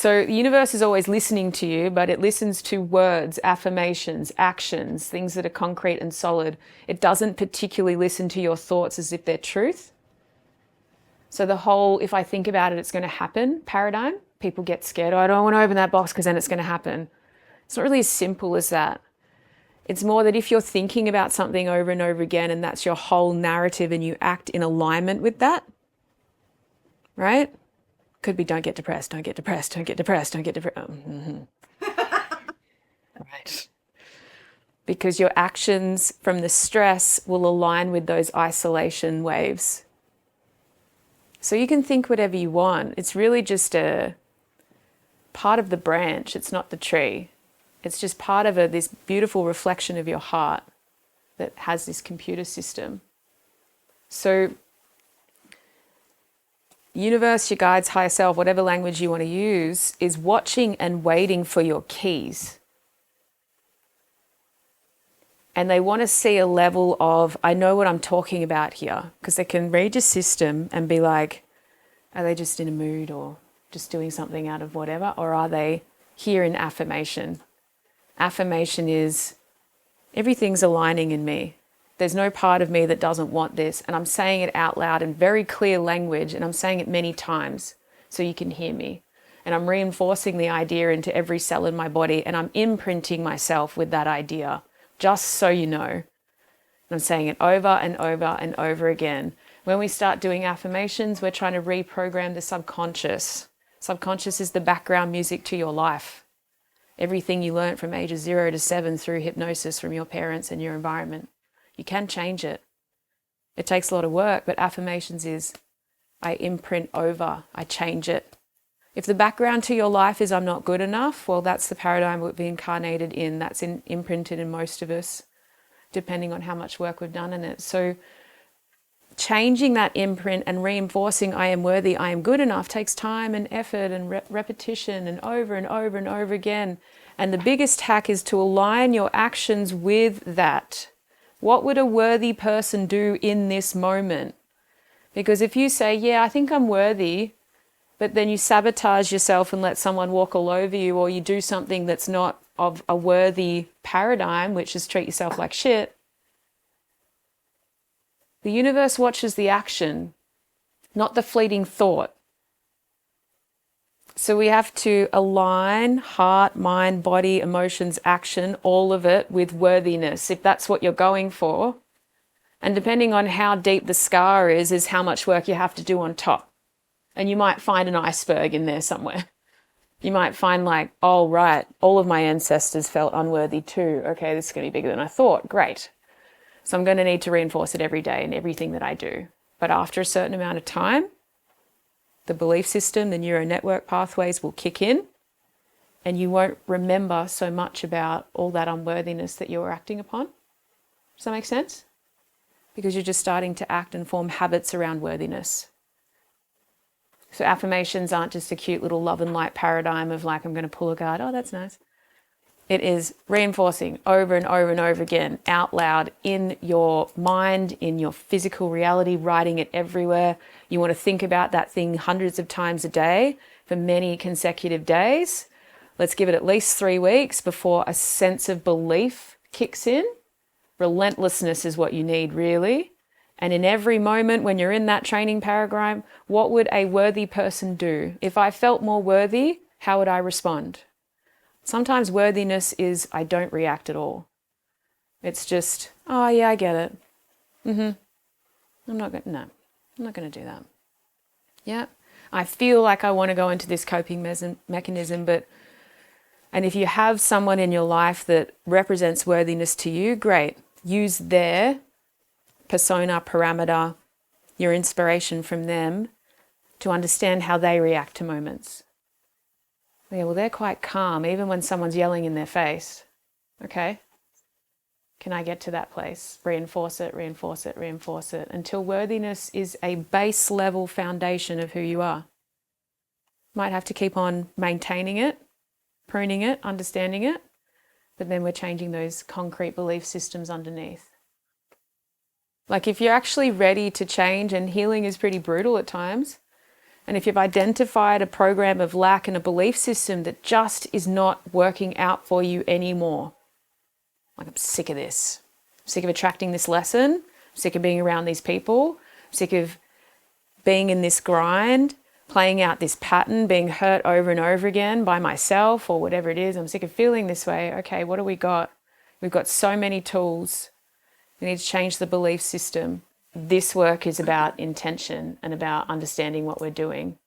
So the universe is always listening to you, but it listens to words, affirmations, actions, things that are concrete and solid. It doesn't particularly listen to your thoughts as if they're truth. So the whole, if I think about it, it's going to happen paradigm, people get scared. Oh, I don't want to open that box because then it's going to happen. It's not really as simple as that. It's more that if you're thinking about something over and over again and that's your whole narrative and you act in alignment with that, right? Could be don't get depressed, don't get depressed, don't get depressed, don't get depressed. Right. Because your actions from the stress will align with those isolation waves. So you can think whatever you want. It's really just a part of the branch. It's not the tree. It's just part of this beautiful reflection of your heart that has this computer system. So universe, your guides, higher self, whatever language you want to use, is watching and waiting for your keys. And they want to see a level of, I know what I'm talking about here, because they can read your system and be like, are they just in a mood or just doing something out of whatever? Or are they here in affirmation? Affirmation is everything's aligning in me. There's no part of me that doesn't want this. And I'm saying it out loud in very clear language, and I'm saying it many times so you can hear me. And I'm reinforcing the idea into every cell in my body, and I'm imprinting myself with that idea, just so you know. And I'm saying it over and over and over again. When we start doing affirmations, we're trying to reprogram the subconscious. Subconscious is the background music to your life. Everything you learned from ages 0 to 7 through hypnosis from your parents and your environment. You can change it. It takes a lot of work, but affirmations is I imprint over, I change it. If the background to your life is I'm not good enough, well, that's the paradigm we've been incarnated in. That's imprinted in most of us, depending on how much work we've done in it. So changing that imprint and reinforcing I am worthy, I am good enough takes time and effort and repetition and over and over and over again. And the biggest hack is to align your actions with that. What would a worthy person do in this moment? Because if you say, yeah, I think I'm worthy, but then you sabotage yourself and let someone walk all over you, or you do something that's not of a worthy paradigm, which is treat yourself like shit, the universe watches the action, not the fleeting thought. So we have to align heart, mind, body, emotions, action, all of it with worthiness, if that's what you're going for. And depending on how deep the scar is how much work you have to do on top. And you might find an iceberg in there somewhere. You might find like, oh, right, all of my ancestors felt unworthy too. Okay, this is going to be bigger than I thought. Great. So I'm going to need to reinforce it every day in everything that I do. But after a certain amount of time, the belief system, the neural network pathways will kick in, and you won't remember so much about all that unworthiness that you're acting upon. Does that make sense? Because you're just starting to act and form habits around worthiness. So affirmations aren't just a cute little love and light paradigm of like, I'm going to pull a card. Oh, that's nice. It is reinforcing over and over and over again, out loud, in your mind, in your physical reality, writing it everywhere. You want to think about that thing hundreds of times a day for many consecutive days. Let's give it at least 3 weeks before a sense of belief kicks in. Relentlessness is what you need, really. And in every moment when you're in that training paradigm, what would a worthy person do? If I felt more worthy, how would I respond? Sometimes worthiness is I don't react at all. It's just, oh yeah, I get it. I'm not going to do that. Yeah, I feel like I want to go into this coping mechanism, and if you have someone in your life that represents worthiness to you, great. Use their persona, parameter, your inspiration from them to understand how they react to moments. Yeah, well, they're quite calm, even when someone's yelling in their face. Okay. Can I get to that place? Reinforce it, reinforce it, reinforce it, until worthiness is a base level foundation of who you are. Might have to keep on maintaining it, pruning it, understanding it, but then we're changing those concrete belief systems underneath. Like if you're actually ready to change, and healing is pretty brutal at times, And if you've identified a program of lack and a belief system that just is not working out for you anymore, like, I'm sick of this. I'm sick of attracting this lesson. I'm sick of being around these people. I'm sick of being in this grind, playing out this pattern, being hurt over and over again by myself or whatever it is. I'm sick of feeling this way. Okay, what do we got? We've got so many tools. We need to change the belief system. This work is about intention and about understanding what we're doing.